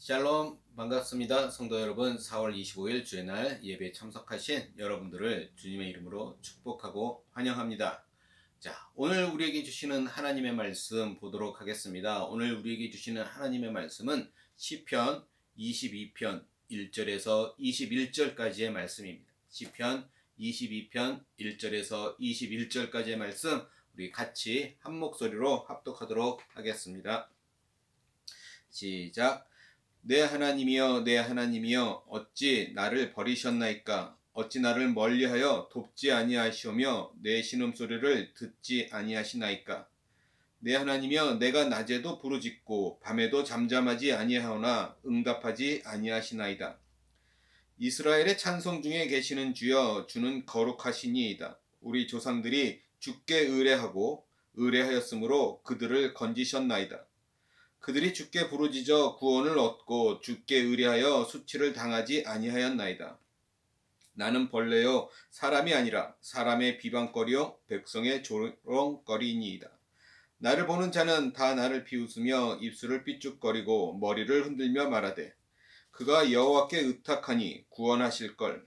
샬롬 반갑습니다. 성도 여러분, 4월 25일 주의 날 예배에 참석하신 여러분들을 주님의 이름으로 축복하고 환영합니다. 자, 오늘 우리에게 주시는 하나님의 말씀 보도록 하겠습니다. 오늘 우리에게 주시는 하나님의 말씀은 시편 22편 1절에서 21절까지의 말씀입니다. 시편 22편 1절에서 21절까지의 말씀, 우리 같이 한 목소리로 합독하도록 하겠습니다. 시작. 내 하나님이여, 내 하나님이여, 어찌 나를 버리셨나이까? 어찌 나를 멀리하여 돕지 아니하시오며 내 신음소리를 듣지 아니하시나이까? 내 하나님이여, 내가 낮에도 부르짖고 밤에도 잠잠하지 아니하오나 응답하지 아니하시나이다. 이스라엘의 찬송 중에 계시는 주여, 주는 거룩하시니이다. 우리 조상들이 주께 의뢰하고 의뢰하였으므로 그들을 건지셨나이다. 그들이 주께 부르짖어 구원을 얻고 주께 의뢰하여 수치를 당하지 아니하였나이다. 나는 벌레요 사람이 아니라 사람의 비방거리요 백성의 조롱거리니이다. 나를 보는 자는 다 나를 비웃으며 입술을 삐죽거리고 머리를 흔들며 말하되 그가 여호와께 의탁하니 구원하실걸,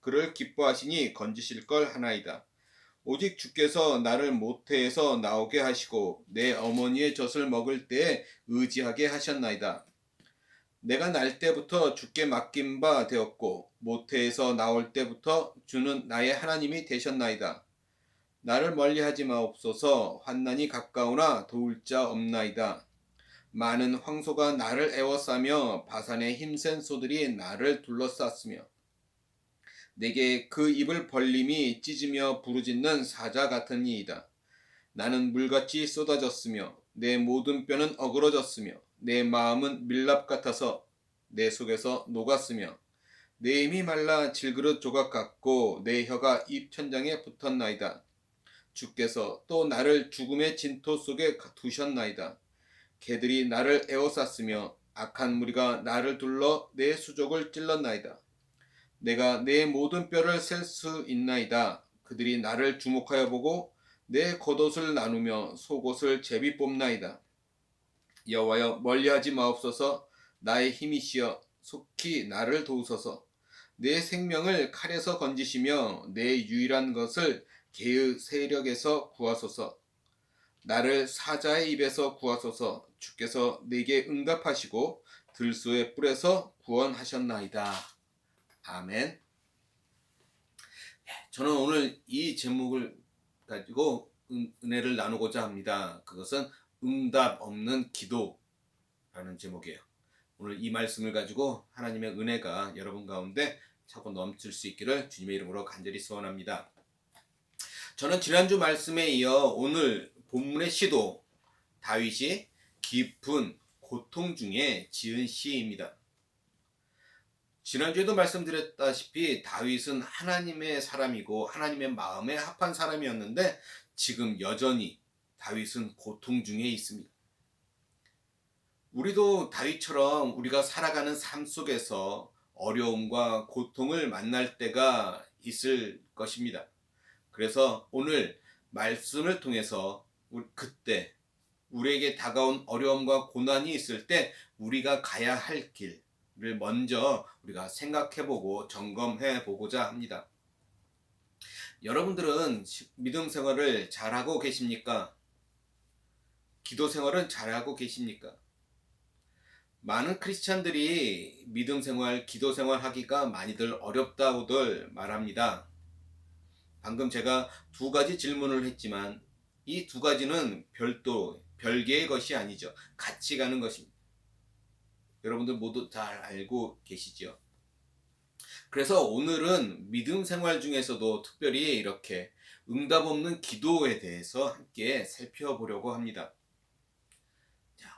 그를 기뻐하시니 건지실걸 하나이다. 오직 주께서 나를 모태에서 나오게 하시고 내 어머니의 젖을 먹을 때에 의지하게 하셨나이다. 내가 날 때부터 주께 맡긴 바 되었고 모태에서 나올 때부터 주는 나의 하나님이 되셨나이다. 나를 멀리하지 마옵소서. 환난이 가까우나 도울 자 없나이다. 많은 황소가 나를 애워싸며 바산의 힘센 소들이 나를 둘러쌌으며 내게 그 입을 벌림이 찢으며 부르짖는 사자 같으니이다. 나는 물같이 쏟아졌으며 내 모든 뼈는 어그러졌으며 내 마음은 밀랍 같아서 내 속에서 녹았으며 내 힘이 말라 질그릇 조각 같고 내 혀가 입 천장에 붙었나이다. 주께서 또 나를 죽음의 진토 속에 두셨나이다. 개들이 나를 에워쌌으며 악한 무리가 나를 둘러 내 수족을 찔렀나이다. 내가 내 모든 뼈를 셀 수 있나이다. 그들이 나를 주목하여 보고 내 겉옷을 나누며 속옷을 제비 뽑나이다. 여호와여, 멀리하지 마옵소서. 나의 힘이시여 속히 나를 도우소서. 내 생명을 칼에서 건지시며 내 유일한 것을 개의 세력에서 구하소서. 나를 사자의 입에서 구하소서. 주께서 내게 응답하시고 들소의 뿔에서 구원하셨나이다. 아멘. 저는 오늘 이 제목을 가지고 은혜를 나누고자 합니다. 그것은 응답 없는 기도라는 제목이에요. 오늘 이 말씀을 가지고 하나님의 은혜가 여러분 가운데 차고 넘칠 수 있기를 주님의 이름으로 간절히 소원합니다. 저는 지난주 말씀에 이어 오늘 본문의 시도, 다윗이 깊은 고통 중에 지은 시입니다. 지난주에도 말씀드렸다시피 다윗은 하나님의 사람이고 하나님의 마음에 합한 사람이었는데 지금 여전히 다윗은 고통 중에 있습니다. 우리도 다윗처럼 우리가 살아가는 삶 속에서 어려움과 고통을 만날 때가 있을 것입니다. 그래서 오늘 말씀을 통해서 그때 우리에게 다가온 어려움과 고난이 있을 때 우리가 가야 할 길을 먼저 우리가 생각해보고 점검해보고자 합니다. 여러분들은 믿음 생활을 잘하고 계십니까? 기도 생활은 잘하고 계십니까? 많은 크리스찬들이 믿음 생활, 기도 생활 하기가 많이들 어렵다고들 말합니다. 방금 제가 두 가지 질문을 했지만 이 두 가지는 별개의 것이 아니죠. 같이 가는 것입니다. 여러분들 모두 잘 알고 계시죠? 그래서 오늘은 믿음 생활 중에서도 특별히 이렇게 응답 없는 기도에 대해서 함께 살펴보려고 합니다.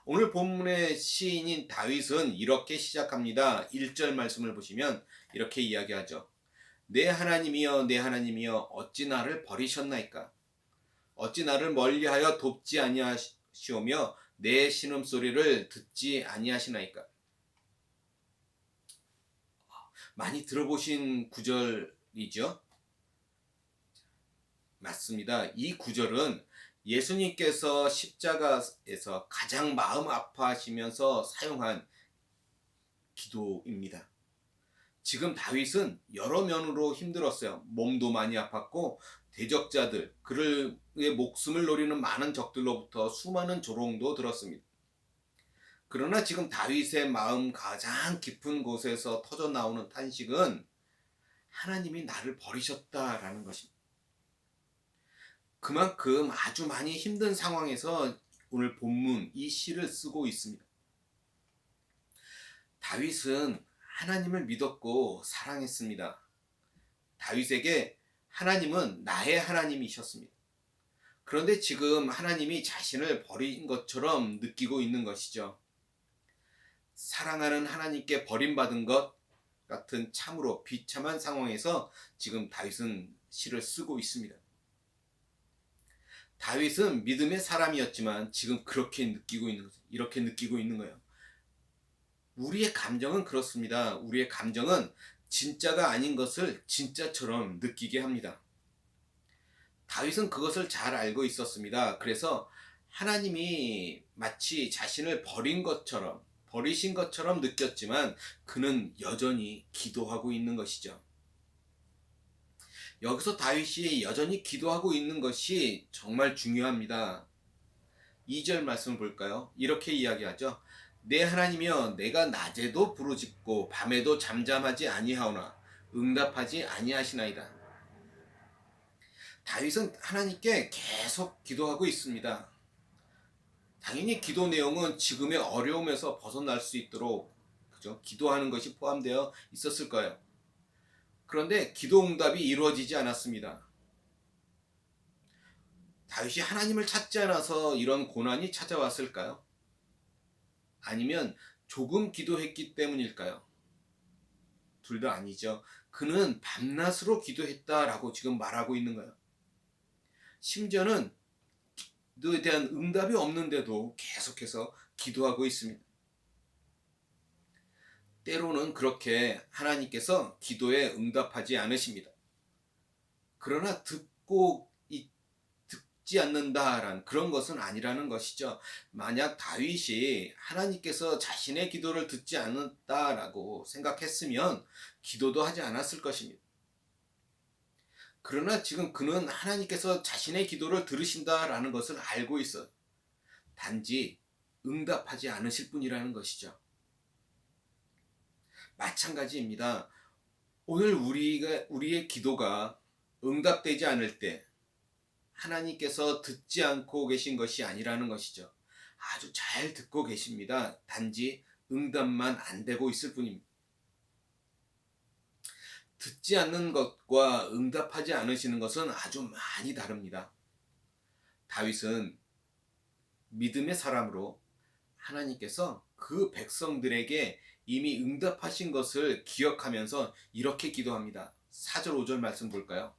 오늘 본문의 시인인 다윗은 이렇게 시작합니다. 1절 말씀을 보시면 이렇게 이야기하죠. 내 하나님이여, 내 하나님이여, 어찌 나를 버리셨나이까? 어찌 나를 멀리하여 돕지 아니하시오며 내 신음소리를 듣지 아니하시나이까? 많이 들어보신 구절이죠? 맞습니다. 이 구절은 예수님께서 십자가에서 가장 마음 아파하시면서 사용한 기도입니다. 지금 다윗은 여러 면으로 힘들었어요. 몸도 많이 아팠고 대적자들, 그의 목숨을 노리는 많은 적들로부터 수많은 조롱도 들었습니다. 그러나 지금 다윗의 마음 가장 깊은 곳에서 터져 나오는 탄식은 하나님이 나를 버리셨다라는 것입니다. 그만큼 아주 많이 힘든 상황에서 오늘 본문 이 시를 쓰고 있습니다. 다윗은 하나님을 믿었고 사랑했습니다. 다윗에게 하나님은 나의 하나님이셨습니다. 그런데 지금 하나님이 자신을 버린 것처럼 느끼고 있는 것이죠. 사랑하는 하나님께 버림받은 것 같은 참으로 비참한 상황에서 지금 다윗은 시를 쓰고 있습니다. 다윗은 믿음의 사람이었지만 지금 이렇게 느끼고 있는 거예요. 우리의 감정은 그렇습니다. 우리의 감정은 진짜가 아닌 것을 진짜처럼 느끼게 합니다. 다윗은 그것을 잘 알고 있었습니다. 그래서 하나님이 마치 자신을 버리신 것처럼 느꼈지만 그는 여전히 기도하고 있는 것이죠. 여기서 다윗이 여전히 기도하고 있는 것이 정말 중요합니다. 2절 말씀을 볼까요? 이렇게 이야기하죠. 내 하나님이여, 내가 낮에도 부르짖고 밤에도 잠잠하지 아니하오나 응답하지 아니하시나이다. 다윗은 하나님께 계속 기도하고 있습니다. 당연히 기도 내용은 지금의 어려움에서 벗어날 수 있도록 기도하는 것이 포함되어 있었을 거예요. 그런데 기도 응답이 이루어지지 않았습니다. 다윗이 하나님을 찾지 않아서 이런 고난이 찾아왔을까요? 아니면 조금 기도했기 때문일까요? 둘 다 아니죠. 그는 밤낮으로 기도했다라고 지금 말하고 있는 거예요. 심지어는 기도에 대한 응답이 없는데도 계속해서 기도하고 있습니다. 때로는 그렇게 하나님께서 기도에 응답하지 않으십니다. 그러나 듣지 않는다라는 그런 것은 아니라는 것이죠. 만약 다윗이 하나님께서 자신의 기도를 듣지 않았다라고 생각했으면 기도도 하지 않았을 것입니다. 그러나 지금 그는 하나님께서 자신의 기도를 들으신다라는 것을 알고 있어요. 단지 응답하지 않으실 뿐이라는 것이죠. 마찬가지입니다. 오늘 우리의 기도가 응답되지 않을 때 하나님께서 듣지 않고 계신 것이 아니라는 것이죠. 아주 잘 듣고 계십니다. 단지 응답만 안 되고 있을 뿐입니다. 듣지 않는 것과 응답하지 않으시는 것은 아주 많이 다릅니다. 다윗은 믿음의 사람으로 하나님께서 그 백성들에게 이미 응답하신 것을 기억하면서 이렇게 기도합니다. 4절 5절 말씀 볼까요?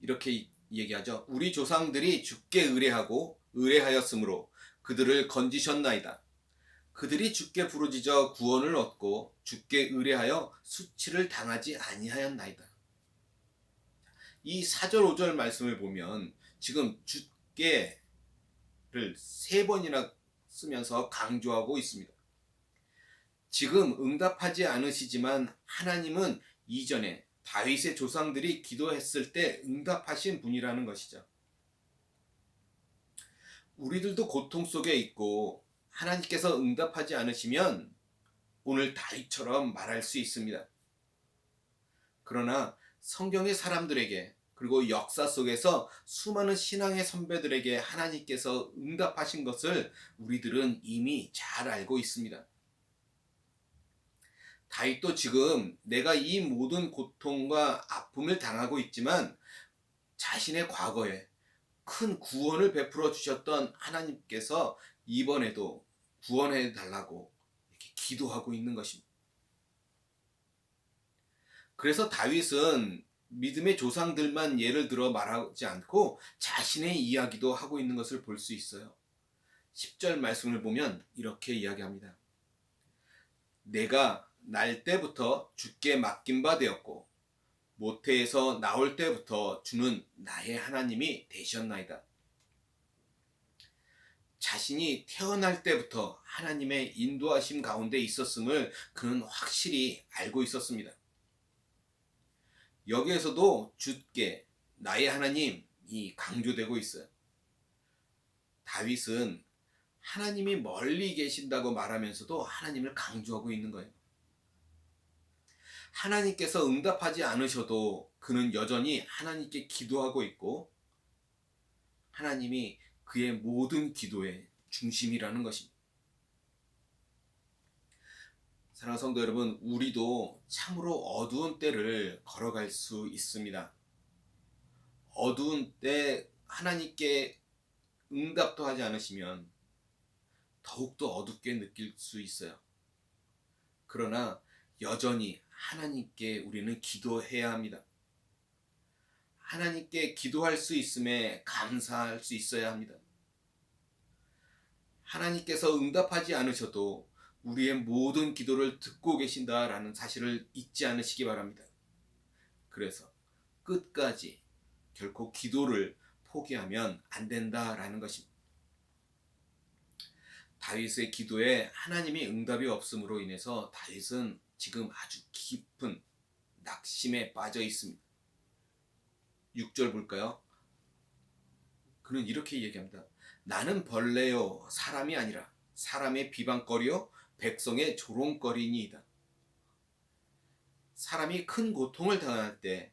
이렇게 얘기하죠. 우리 조상들이 주께 의뢰하였으므로 그들을 건지셨나이다. 그들이 주께 부르짖어 구원을 얻고 주께 의뢰하여 수치를 당하지 아니하였나이다. 이 4절 5절 말씀을 보면 지금 주께를 3번이나 쓰면서 강조하고 있습니다. 지금 응답하지 않으시지만 하나님은 이전에 다윗의 조상들이 기도했을 때 응답하신 분이라는 것이죠. 우리들도 고통 속에 있고 하나님께서 응답하지 않으시면 오늘 다윗처럼 말할 수 있습니다. 그러나 성경의 사람들에게 그리고 역사 속에서 수많은 신앙의 선배들에게 하나님께서 응답하신 것을 우리들은 이미 잘 알고 있습니다. 다윗도 지금 내가 이 모든 고통과 아픔을 당하고 있지만 자신의 과거에 큰 구원을 베풀어 주셨던 하나님께서 이번에도 구원해 달라고 이렇게 기도하고 있는 것입니다. 그래서 다윗은 믿음의 조상들만 예를 들어 말하지 않고 자신의 이야기도 하고 있는 것을 볼 수 있어요. 10절 말씀을 보면 이렇게 이야기합니다. 내가 날 때부터 주께 맡긴 바 되었고 모태에서 나올 때부터 주는 나의 하나님이 되셨나이다. 자신이 태어날 때부터 하나님의 인도하심 가운데 있었음을 그는 확실히 알고 있었습니다. 여기에서도 주께 나의 하나님이 강조되고 있어요. 다윗은 하나님이 멀리 계신다고 말하면서도 하나님을 강조하고 있는 거예요. 하나님께서 응답하지 않으셔도 그는 여전히 하나님께 기도하고 있고 하나님이 그의 모든 기도의 중심이라는 것입니다. 사랑하는 성도 여러분, 우리도 참으로 어두운 때를 걸어갈 수 있습니다. 어두운 때 하나님께 응답도 하지 않으시면 더욱더 어둡게 느낄 수 있어요. 그러나 여전히 하나님께 우리는 기도해야 합니다. 하나님께 기도할 수 있음에 감사할 수 있어야 합니다. 하나님께서 응답하지 않으셔도 우리의 모든 기도를 듣고 계신다라는 사실을 잊지 않으시기 바랍니다. 그래서 끝까지 결코 기도를 포기하면 안 된다라는 것입니다. 다윗의 기도에 하나님이 응답이 없음으로 인해서 다윗은 지금 아주 깊은 낙심에 빠져 있습니다. 6절 볼까요? 그는 이렇게 얘기합니다. 나는 벌레요 사람이 아니라 사람의 비방거리요 백성의 조롱거리니이다. 사람이 큰 고통을 당할 때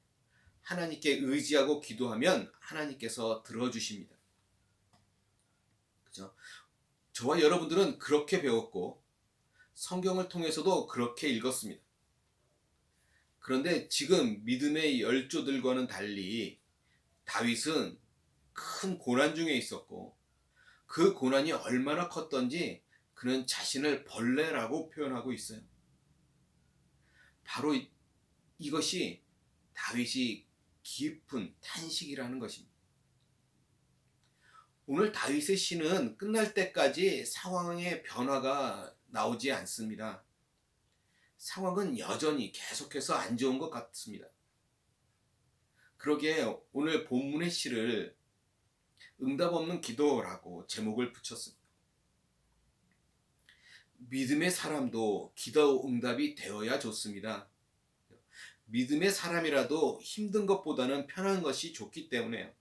하나님께 의지하고 기도하면 하나님께서 들어주십니다. 그죠? 저와 여러분들은 그렇게 배웠고 성경을 통해서도 그렇게 읽었습니다. 그런데 지금 믿음의 열조들과는 달리 다윗은 큰 고난 중에 있었고 그 고난이 얼마나 컸던지 그는 자신을 벌레라고 표현하고 있어요. 바로 이것이 다윗이 깊은 탄식이라는 것입니다. 오늘 다윗의 시는 끝날 때까지 상황의 변화가 나오지 않습니다. 상황은 여전히 계속해서 안 좋은 것 같습니다. 그러기에 오늘 본문의 시를 응답 없는 기도라고 제목을 붙였습니다. 믿음의 사람도 기도 응답이 되어야 좋습니다. 믿음의 사람이라도 힘든 것보다는 편한 것이 좋기 때문에요.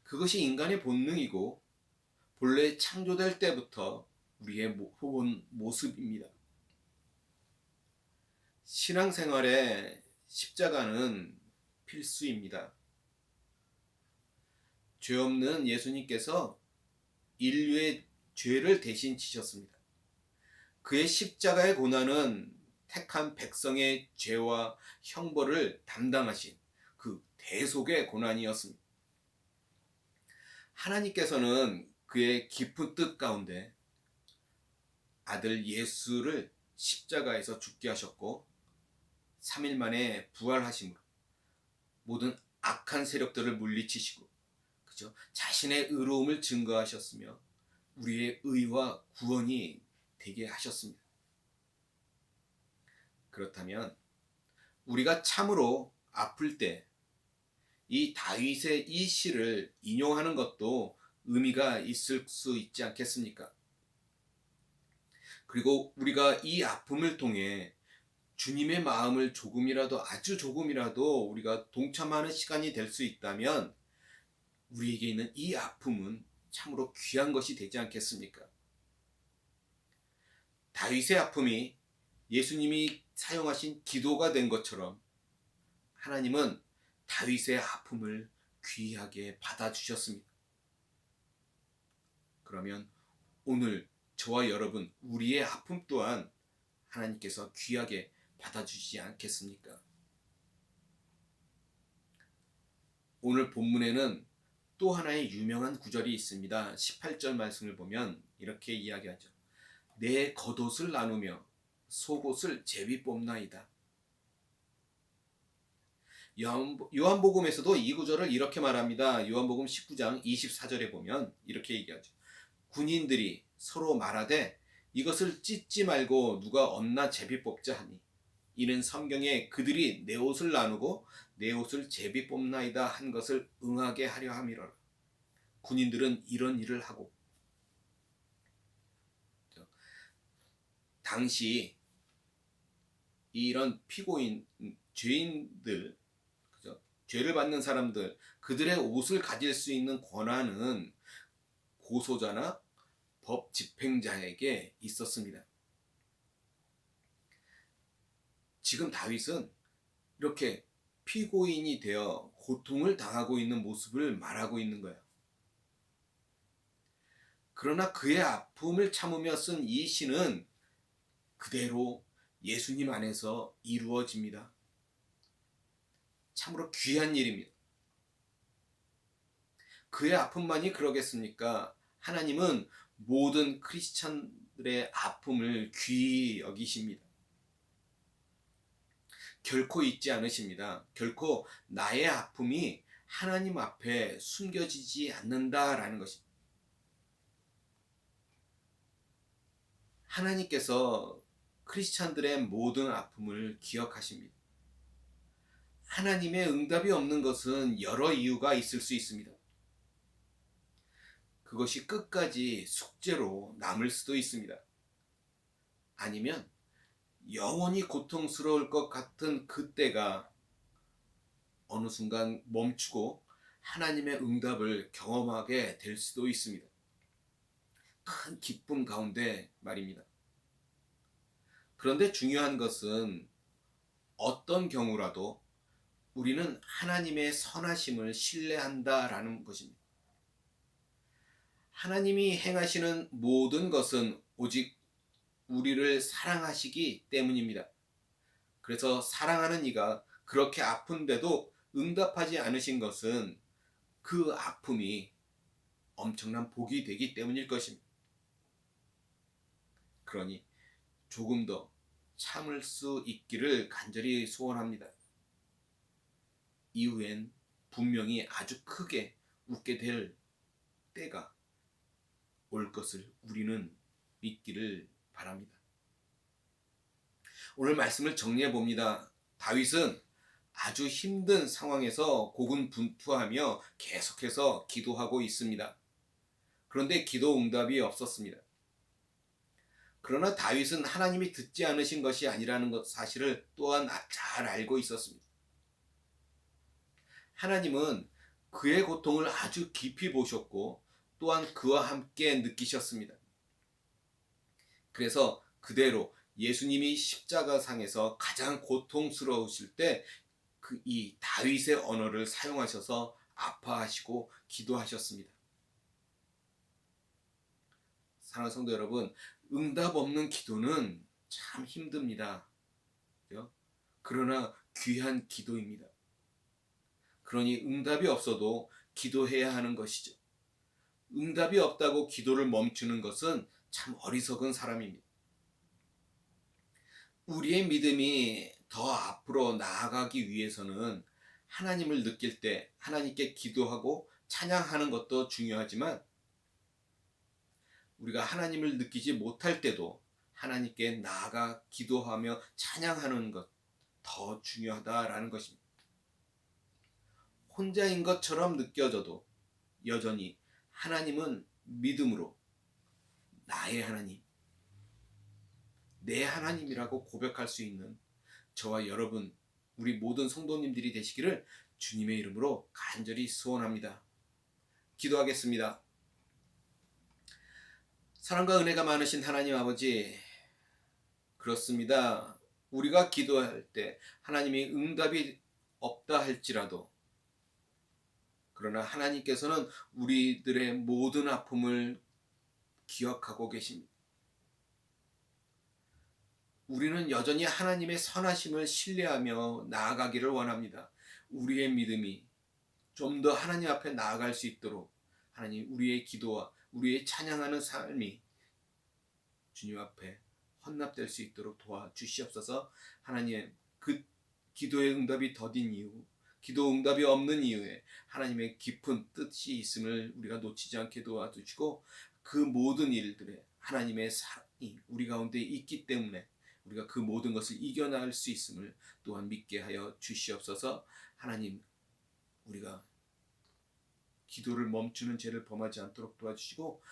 그것이 인간의 본능이고 본래 창조될 때부터 우리의 모습입니다. 신앙생활에 십자가는 필수입니다. 죄 없는 예수님께서 인류의 죄를 대신 지셨습니다. 그의 십자가의 고난은 택한 백성의 죄와 형벌을 담당하신 그 대속의 고난이었습니다. 하나님께서는 그의 깊은 뜻 가운데 아들 예수를 십자가에서 죽게 하셨고 3일 만에 부활하심으로 모든 악한 세력들을 물리치시고 그죠? 자신의 의로움을 증거하셨으며 우리의 의와 구원이 되게 하셨습니다. 그렇다면 우리가 참으로 아플 때 이 다윗의 이 시를 인용하는 것도 의미가 있을 수 있지 않겠습니까? 그리고 우리가 이 아픔을 통해 주님의 마음을 조금이라도 아주 조금이라도 우리가 동참하는 시간이 될 수 있다면 우리에게 있는 이 아픔은 참으로 귀한 것이 되지 않겠습니까? 다윗의 아픔이 예수님이 사용하신 기도가 된 것처럼 하나님은 다윗의 아픔을 귀하게 받아주셨습니다. 그러면 오늘 저와 여러분 우리의 아픔 또한 하나님께서 귀하게 받아주시지 않겠습니까? 오늘 본문에는 또 하나의 유명한 구절이 있습니다. 18절 말씀을 보면 이렇게 이야기하죠. 내 겉옷을 나누며 속옷을 제비 뽑나이다. 요한복음에서도 이 구절을 이렇게 말합니다. 요한복음 19장 24절에 보면 이렇게 얘기하죠. 군인들이 서로 말하되 이것을 찢지 말고 누가 얻나 제비 뽑자 하니 이는 성경에 그들이 내 옷을 나누고 내 옷을 제비 뽑나이다 한 것을 응하게 하려 함이로라. 군인들은 이런 일을 하고 당시 이런 피고인, 죄인들, 그죠? 죄를 받는 사람들, 그들의 옷을 가질 수 있는 권한은 고소자나 법 집행자에게 있었습니다. 지금 다윗은 이렇게 피고인이 되어 고통을 당하고 있는 모습을 말하고 있는 거예요. 그러나 그의 아픔을 참으며 쓴 이 시는 그대로 예수님 안에서 이루어집니다. 참으로 귀한 일입니다. 그의 아픔만이 그러겠습니까? 하나님은 모든 크리스찬들의 아픔을 귀히 여기십니다. 결코 잊지 않으십니다. 결코 나의 아픔이 하나님 앞에 숨겨지지 않는다라는 것입니다. 하나님께서 크리스찬들의 모든 아픔을 기억하십니다. 하나님의 응답이 없는 것은 여러 이유가 있을 수 있습니다. 그것이 끝까지 숙제로 남을 수도 있습니다. 아니면 영원히 고통스러울 것 같은 그때가 어느 순간 멈추고 하나님의 응답을 경험하게 될 수도 있습니다. 큰 기쁨 가운데 말입니다. 그런데 중요한 것은 어떤 경우라도 우리는 하나님의 선하심을 신뢰한다라는 것입니다. 하나님이 행하시는 모든 것은 오직 우리를 사랑하시기 때문입니다. 그래서 사랑하는 이가 그렇게 아픈데도 응답하지 않으신 것은 그 아픔이 엄청난 복이 되기 때문일 것입니다. 그러니 조금 더 참을 수 있기를 간절히 소원합니다. 이후엔 분명히 아주 크게 웃게 될 때가 올 것을 우리는 믿기를 바랍니다. 오늘 말씀을 정리해 봅니다. 다윗은 아주 힘든 상황에서 고군분투하며 계속해서 기도하고 있습니다. 그런데 기도 응답이 없었습니다. 그러나 다윗은 하나님이 듣지 않으신 것이 아니라는 사실을 또한 잘 알고 있었습니다. 하나님은 그의 고통을 아주 깊이 보셨고 또한 그와 함께 느끼셨습니다. 그래서 그대로 예수님이 십자가상에서 가장 고통스러우실 때 이 다윗의 언어를 사용하셔서 아파하시고 기도하셨습니다. 사랑하는 성도 여러분, 응답 없는 기도는 참 힘듭니다. 그러나 귀한 기도입니다. 그러니 응답이 없어도 기도해야 하는 것이죠. 응답이 없다고 기도를 멈추는 것은 참 어리석은 사람입니다. 우리의 믿음이 더 앞으로 나아가기 위해서는 하나님을 느낄 때 하나님께 기도하고 찬양하는 것도 중요하지만 우리가 하나님을 느끼지 못할 때도 하나님께 나아가 기도하며 찬양하는 것 더 중요하다라는 것입니다. 혼자인 것처럼 느껴져도 여전히 하나님은 믿음으로 나의 하나님, 내 하나님이라고 고백할 수 있는 저와 여러분, 우리 모든 성도님들이 되시기를 주님의 이름으로 간절히 소원합니다. 기도하겠습니다. 사랑과 은혜가 많으신 하나님 아버지, 그렇습니다. 우리가 기도할 때 하나님이 응답이 없다 할지라도 그러나 하나님께서는 우리들의 모든 아픔을 기억하고 계십니다. 우리는 여전히 하나님의 선하심을 신뢰하며 나아가기를 원합니다. 우리의 믿음이 좀 더 하나님 앞에 나아갈 수 있도록 하나님, 우리의 기도와 우리의 찬양하는 삶이 주님 앞에 헌납될 수 있도록 도와주시옵소서. 하나님, 그 기도의 응답이 더딘 이유, 기도 응답이 없는 이유에 하나님의 깊은 뜻이 있음을 우리가 놓치지 않게 도와주시고 그 모든 일들에 하나님의 사랑이 우리 가운데 있기 때문에 우리가 그 모든 것을 이겨낼 수 있음을 또한 믿게 하여 주시옵소서. 하나님, 우리가 기도를 멈추는 죄를 범하지 않도록 도와주시고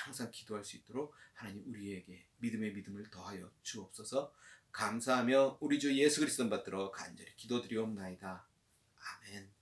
항상 기도할 수 있도록 하나님 우리에게 믿음의 믿음을 더하여 주옵소서. 감사하며 우리 주 예수 그리스도 받들어 간절히 기도드리옵나이다. 아멘.